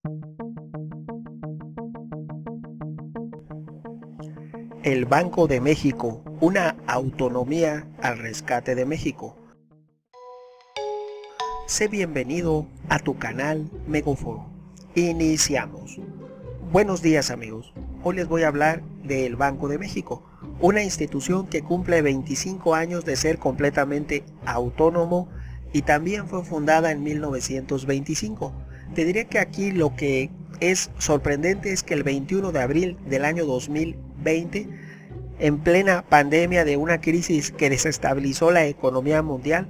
El Banco de México, una autonomía al rescate de México. Sé bienvenido a tu canal Megaforo. Iniciamos. Buenos días amigos. Hoy les voy a hablar del Banco de México, una institución que cumple 25 años de ser completamente autónomo y también fue fundada en 1925. Te diré que aquí lo que es sorprendente es que el 21 de abril del año 2020, en plena pandemia de una crisis que desestabilizó la economía mundial,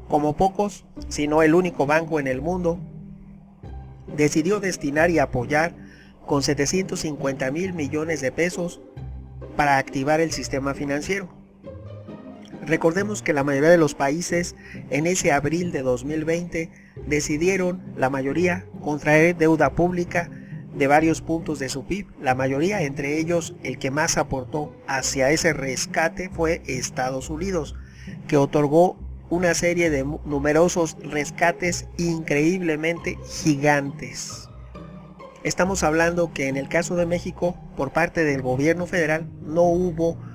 como pocos, sino el único banco en el mundo, decidió destinar y apoyar con 750,000 millones de pesos para activar el sistema financiero. Recordemos que la mayoría de los países en ese abril de 2020 decidieron, la mayoría, contraer deuda pública de varios puntos de su PIB. La mayoría, entre ellos el que más aportó hacia ese rescate, fue Estados Unidos, que otorgó una serie de numerosos rescates increíblemente gigantes. Estamos hablando que en el caso de México, por parte del gobierno federal, no hubo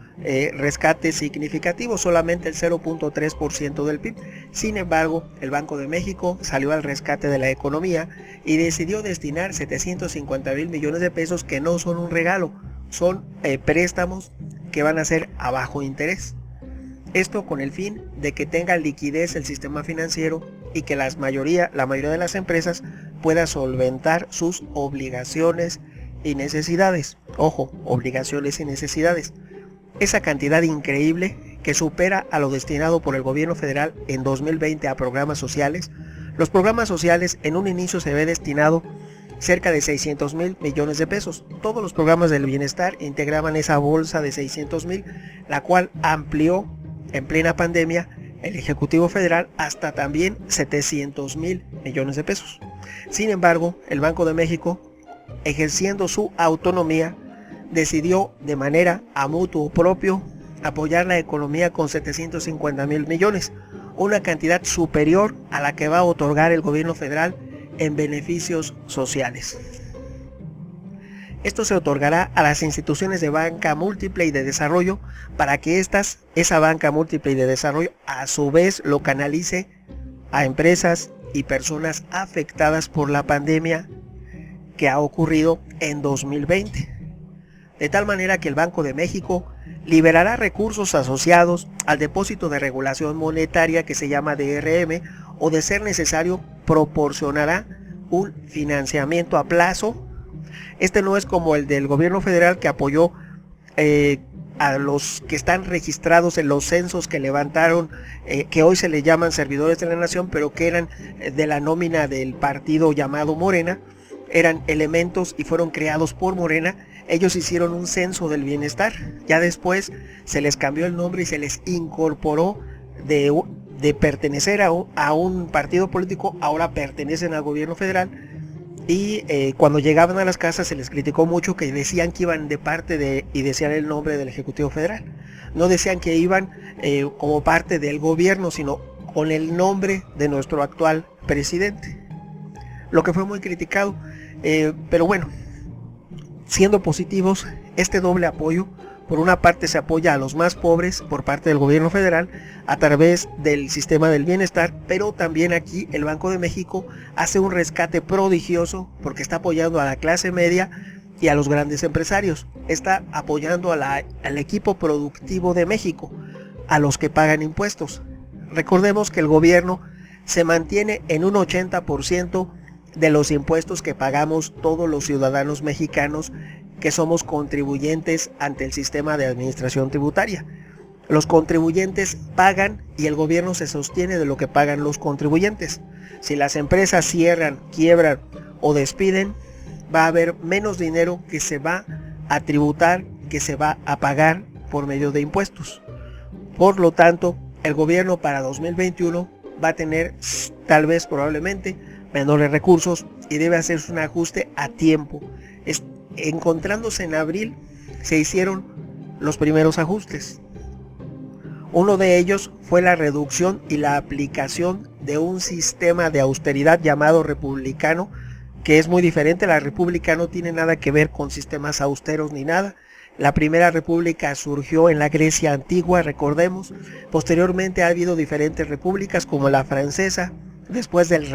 rescates significativos, solamente el 0.3% del PIB. Sin embargo, el Banco de México salió al rescate de la economía y decidió destinar 750,000 millones de pesos, que no son un regalo, son préstamos que van a ser a bajo interés. Esto con el fin de que tenga liquidez el sistema financiero y que la mayoría de las empresas pueda solventar sus obligaciones y necesidades. Ojo, obligaciones y necesidades. Esa cantidad increíble que supera a lo destinado por el gobierno federal en 2020 a programas sociales. Los programas sociales en un inicio se ve destinado cerca de 600,000 millones de pesos. Todos los programas del bienestar integraban esa bolsa de 600,000, la cual amplió en plena pandemia el Ejecutivo Federal hasta también 700,000 millones de pesos. Sin embargo, el Banco de México, ejerciendo su autonomía, decidió de manera a mutuo propio apoyar la economía con 750,000 millones, una cantidad superior a la que va a otorgar el gobierno federal en beneficios sociales. Esto se otorgará a las instituciones de banca múltiple y de desarrollo para que esa banca múltiple y de desarrollo a su vez lo canalice a empresas y personas afectadas por la pandemia que ha ocurrido en 2020. De tal manera que el Banco de México liberará recursos asociados al depósito de regulación monetaria que se llama DRM, o de ser necesario proporcionará un financiamiento a plazo. Este no es como el del gobierno federal, que apoyó a los que están registrados en los censos que levantaron, que hoy se le llaman servidores de la nación, pero que eran de la nómina del partido llamado Morena, eran elementos y fueron creados por Morena. Ellos hicieron un censo del bienestar, ya después se les cambió el nombre y se les incorporó de pertenecer a un partido político, ahora pertenecen al gobierno federal. Y cuando llegaban a las casas se les criticó mucho, que decían que iban de parte de, y decían el nombre del Ejecutivo Federal. No decían que iban como parte del gobierno, sino con el nombre de nuestro actual presidente. Lo que fue muy criticado, pero bueno, siendo positivos, este doble apoyo: por una parte se apoya a los más pobres por parte del gobierno federal a través del sistema del bienestar, pero también aquí el Banco de México hace un rescate prodigioso porque está apoyando a la clase media y a los grandes empresarios. Está apoyando al equipo productivo de México, a los que pagan impuestos. Recordemos que el gobierno se mantiene en un 80% de los impuestos que pagamos todos los ciudadanos mexicanos, que somos contribuyentes ante el sistema de administración tributaria. Los contribuyentes pagan y el gobierno se sostiene de lo que pagan los contribuyentes. Si las empresas cierran, quiebran o despiden, va a haber menos dinero que se va a tributar, que se va a pagar por medio de impuestos. Por lo tanto, el gobierno para 2021 va a tener, tal vez probablemente, menores recursos y debe hacerse un ajuste a tiempo. Encontrándose en abril, se hicieron los primeros ajustes. Uno de ellos fue la reducción y la aplicación de un sistema de austeridad llamado republicano, que es muy diferente. La república no tiene nada que ver con sistemas austeros ni nada. La primera república surgió en la Grecia antigua, recordemos. Posteriormente ha habido diferentes repúblicas como la francesa. Después del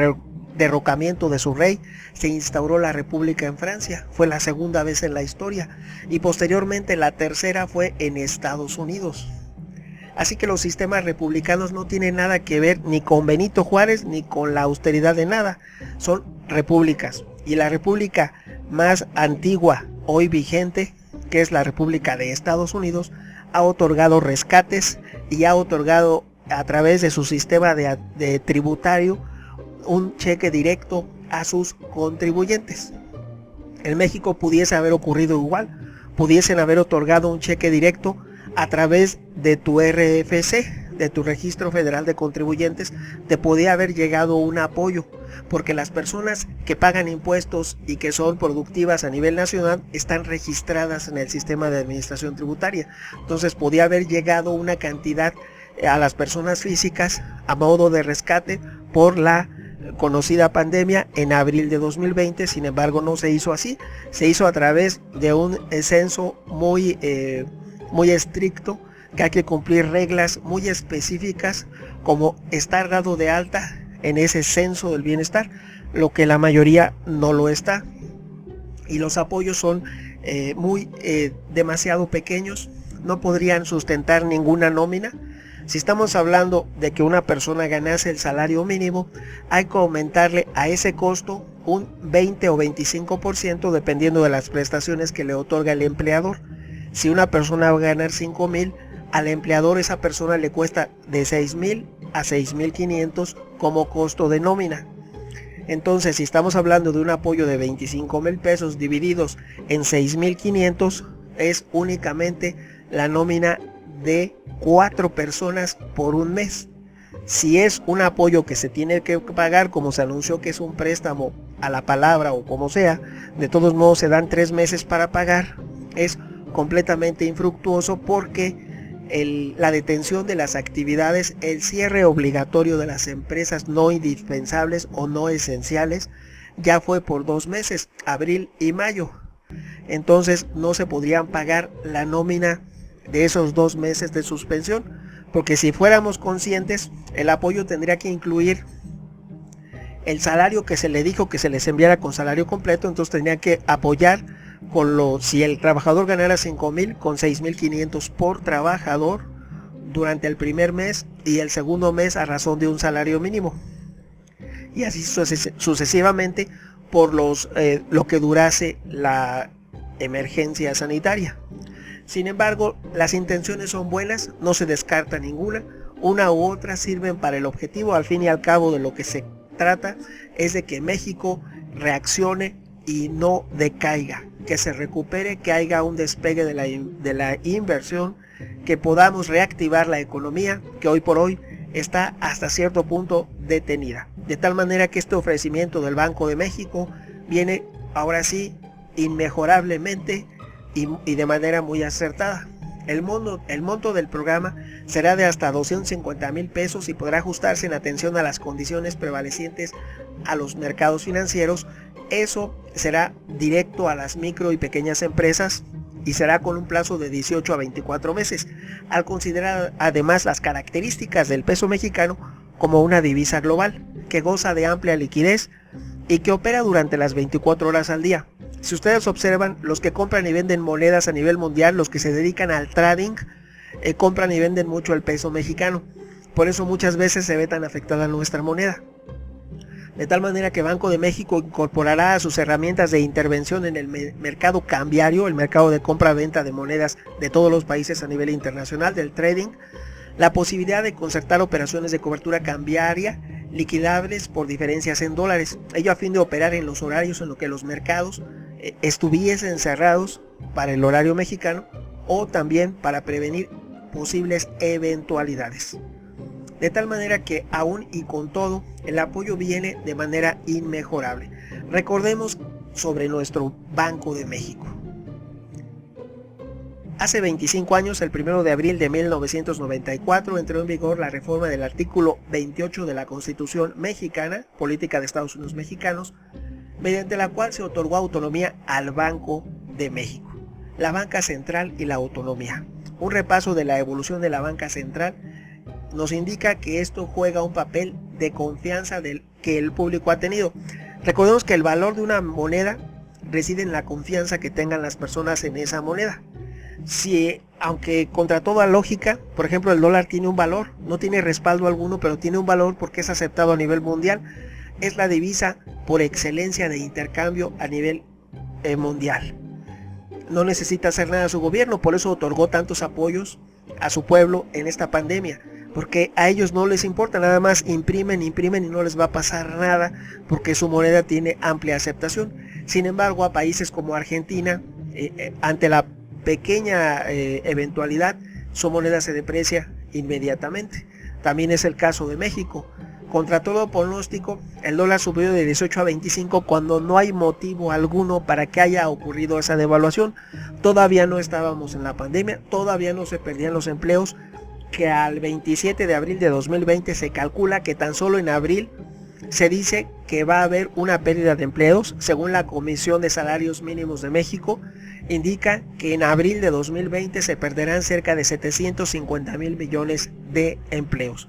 derrocamiento de su rey, se instauró la república en Francia. Fue la segunda vez en la historia. Y posteriormente la tercera fue en Estados Unidos. Así que los sistemas republicanos no tienen nada que ver ni con Benito Juárez ni con la austeridad de nada. Son repúblicas. Y la república más antigua hoy vigente, que es la República de Estados Unidos, ha otorgado rescates y ha otorgado a través de su sistema de tributario un cheque directo a sus contribuyentes. En México pudiese haber ocurrido igual, pudiesen haber otorgado un cheque directo a través de tu RFC, de tu Registro Federal de Contribuyentes, te podía haber llegado un apoyo, porque las personas que pagan impuestos y que son productivas a nivel nacional están registradas en el sistema de administración tributaria. Entonces podía haber llegado una cantidad a las personas físicas a modo de rescate por la conocida pandemia en abril de 2020. Sin embargo, no se hizo así, se hizo a través de un censo muy estricto, que hay que cumplir reglas muy específicas, como estar dado de alta en ese censo del bienestar, lo que la mayoría no lo está. Y los apoyos son demasiado pequeños, no podrían sustentar ninguna nómina. Si estamos hablando de que una persona ganase el salario mínimo, hay que aumentarle a ese costo un 20 o 25% dependiendo de las prestaciones que le otorga el empleador. Si una persona va a ganar 5,000, al empleador esa persona le cuesta de 6,000 a 6,500 como costo de nómina. Entonces, si estamos hablando de un apoyo de 25,000 pesos divididos en 6,500, es únicamente la nómina de 4 personas por un mes. Si es un apoyo que se tiene que pagar, como se anunció que es un préstamo a la palabra o como sea, de todos modos se dan 3 meses para pagar, es completamente infructuoso, porque la detención de las actividades, el cierre obligatorio de las empresas no indispensables o no esenciales, ya fue por 2 meses, abril y mayo. Entonces no se podrían pagar la nómina de esos 2 meses de suspensión, porque si fuéramos conscientes, el apoyo tendría que incluir el salario que se le dijo que se les enviara con salario completo. Entonces tendría que apoyar si el trabajador ganara 5,000, con 6,500 por trabajador durante el primer mes, y el segundo mes a razón de un salario mínimo, y así sucesivamente por lo que durase la emergencia sanitaria. Sin embargo, las intenciones son buenas, no se descarta ninguna. Una u otra sirven para el objetivo. Al fin y al cabo, de lo que se trata es de que México reaccione y no decaiga, que se recupere, que haya un despegue de la inversión, que podamos reactivar la economía, que hoy por hoy está hasta cierto punto detenida. De tal manera que este ofrecimiento del Banco de México viene ahora sí inmejorablemente y de manera muy acertada. El monto del programa será de hasta 250,000 pesos y podrá ajustarse en atención a las condiciones prevalecientes a los mercados financieros. Eso será directo a las micro y pequeñas empresas y será con un plazo de 18 a 24 meses, al considerar además las características del peso mexicano como una divisa global que goza de amplia liquidez y que opera durante las 24 horas al día. Si ustedes observan, los que compran y venden monedas a nivel mundial, los que se dedican al trading, compran y venden mucho el peso mexicano. Por eso muchas veces se ve tan afectada nuestra moneda. De tal manera que Banco de México incorporará a sus herramientas de intervención en el mercado cambiario, el mercado de compra-venta de monedas de todos los países a nivel internacional, del trading, la posibilidad de concertar operaciones de cobertura cambiaria liquidables por diferencias en dólares, ello a fin de operar en los horarios en los que los mercados estuviesen cerrados para el horario mexicano, o también para prevenir posibles eventualidades. De tal manera que aún y con todo, el apoyo viene de manera inmejorable. Recordemos sobre nuestro Banco de México. Hace 25 años, el 1 de abril de 1994, entró en vigor la reforma del artículo 28 de la Constitución Mexicana, Política de Estados Unidos Mexicanos, mediante la cual se otorgó autonomía al Banco de México, la banca central y la autonomía. Un repaso de la evolución de la banca central nos indica que esto juega un papel de confianza que el público ha tenido. Recordemos que el valor de una moneda reside en la confianza que tengan las personas en esa moneda. Si, aunque contra toda lógica, por ejemplo, el dólar tiene un valor, no tiene respaldo alguno, pero tiene un valor porque es aceptado a nivel mundial, es la divisa por excelencia de intercambio a nivel mundial. No necesita hacer nada su gobierno, por eso otorgó tantos apoyos a su pueblo en esta pandemia, porque a ellos no les importa, nada más imprimen y no les va a pasar nada porque su moneda tiene amplia aceptación. Sin embargo, a países como Argentina, ante la pequeña eventualidad, su moneda se deprecia inmediatamente. También es el caso de México. Contra todo pronóstico, el dólar subió de 18 a 25 cuando no hay motivo alguno para que haya ocurrido esa devaluación. Todavía no estábamos en la pandemia, todavía no se perdían los empleos, que al 27 de abril de 2020 se calcula que tan solo en abril se dice que va a haber una pérdida de empleos. Según la Comisión de Salarios Mínimos de México, indica que en abril de 2020 se perderán cerca de 750,000 millones de empleos.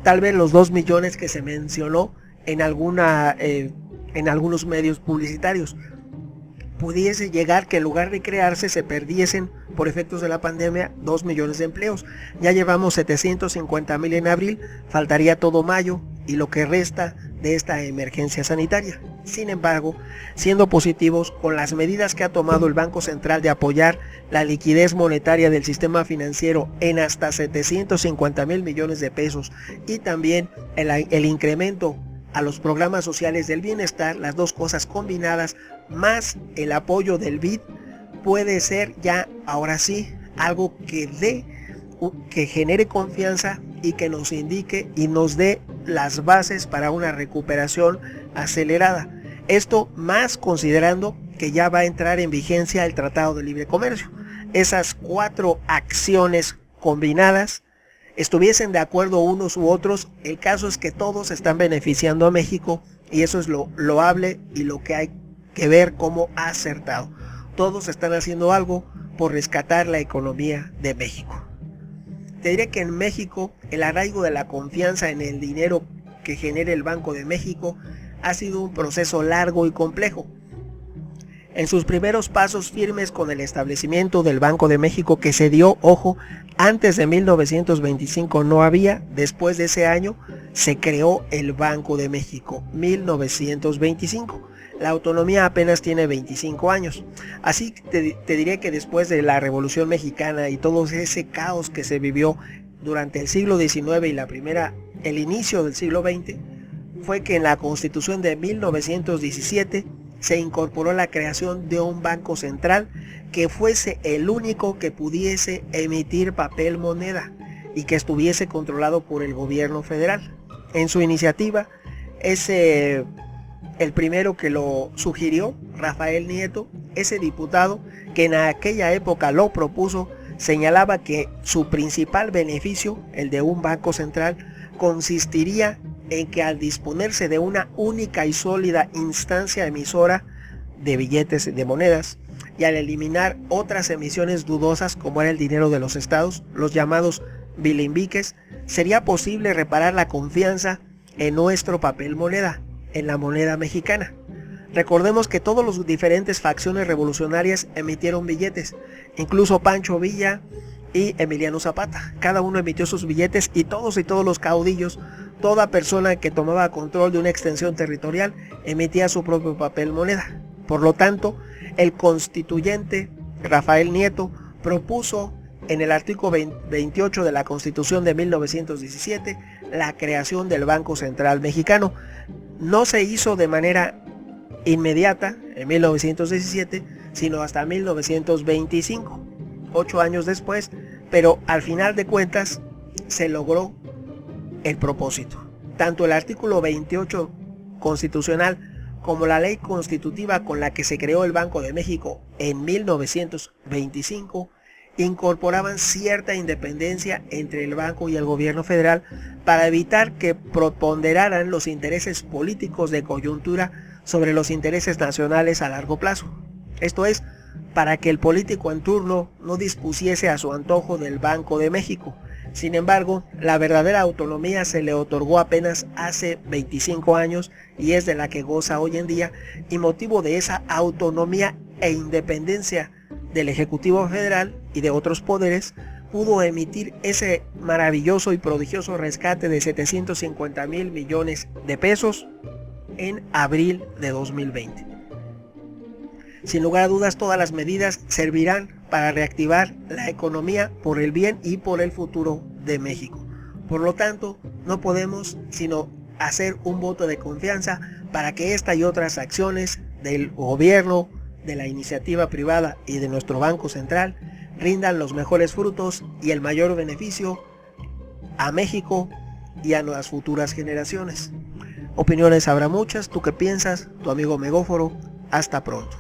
Tal vez los 2 millones que se mencionó en algunos medios publicitarios. Pudiese llegar que en lugar de crearse se perdiesen por efectos de la pandemia 2 millones de empleos. Ya llevamos 750,000 en abril, faltaría todo mayo y lo que resta de esta emergencia sanitaria. Sin embargo, siendo positivos con las medidas que ha tomado el Banco Central de apoyar la liquidez monetaria del sistema financiero en hasta 750,000 millones de pesos y también el incremento a los programas sociales del bienestar, las dos cosas combinadas, más el apoyo del BID, puede ser ya ahora sí algo que genere confianza y que nos indique y nos dé las bases para una recuperación acelerada. Esto más considerando que ya va a entrar en vigencia el Tratado de Libre Comercio. Esas 4 acciones combinadas, estuviesen de acuerdo unos u otros, el caso es que todos están beneficiando a México y eso es lo loable y lo que hay que ver como acertado. Todos están haciendo algo por rescatar la economía de México. Te diré que en México el arraigo de la confianza en el dinero que genera el Banco de México ha sido un proceso largo y complejo. En sus primeros pasos firmes con el establecimiento del Banco de México, que se dio, ojo, antes de 1925 no había, después de ese año se creó el Banco de México, 1925. La autonomía apenas tiene 25 años. Así te diré que después de la Revolución Mexicana y todo ese caos que se vivió durante el siglo XIX y el inicio del siglo XX, fue que en la Constitución de 1917 se incorporó la creación de un banco central que fuese el único que pudiese emitir papel moneda y que estuviese controlado por el gobierno federal. En su iniciativa, el primero que lo sugirió, Rafael Nieto, ese diputado que en aquella época lo propuso, señalaba que su principal beneficio, el de un banco central, consistiría en que al disponerse de una única y sólida instancia emisora de billetes de monedas y al eliminar otras emisiones dudosas como era el dinero de los estados, los llamados bilimbiques, sería posible reparar la confianza en nuestro papel moneda, en la moneda mexicana. Recordemos que todos los diferentes facciones revolucionarias emitieron billetes, incluso Pancho Villa y Emiliano Zapata. Cada uno emitió sus billetes y todos los caudillos, toda persona que tomaba control de una extensión territorial, emitía su propio papel moneda. Por lo tanto, el constituyente Rafael Nieto propuso en el artículo 28 de la Constitución de 1917 la creación del Banco Central Mexicano. No se hizo de manera inmediata en 1917, sino hasta 1925, 8 años después, pero al final de cuentas se logró el propósito. Tanto el artículo 28 constitucional como la ley constitutiva con la que se creó el Banco de México en 1925 incorporaban cierta independencia entre el banco y el gobierno federal para evitar que preponderaran los intereses políticos de coyuntura sobre los intereses nacionales a largo plazo. Esto es, para que el político en turno no dispusiese a su antojo del Banco de México. Sin embargo, la verdadera autonomía se le otorgó apenas hace 25 años y es de la que goza hoy en día, y motivo de esa autonomía e independencia del Ejecutivo Federal y de otros poderes, pudo emitir ese maravilloso y prodigioso rescate de 750,000 millones de pesos en abril de 2020. Sin lugar a dudas, todas las medidas servirán para reactivar la economía por el bien y por el futuro de México. Por lo tanto, no podemos sino hacer un voto de confianza para que esta y otras acciones del gobierno, de la iniciativa privada y de nuestro Banco Central rindan los mejores frutos y el mayor beneficio a México y a las futuras generaciones. Opiniones habrá muchas. ¿Tú qué piensas? Tu amigo Megóforo. Hasta pronto.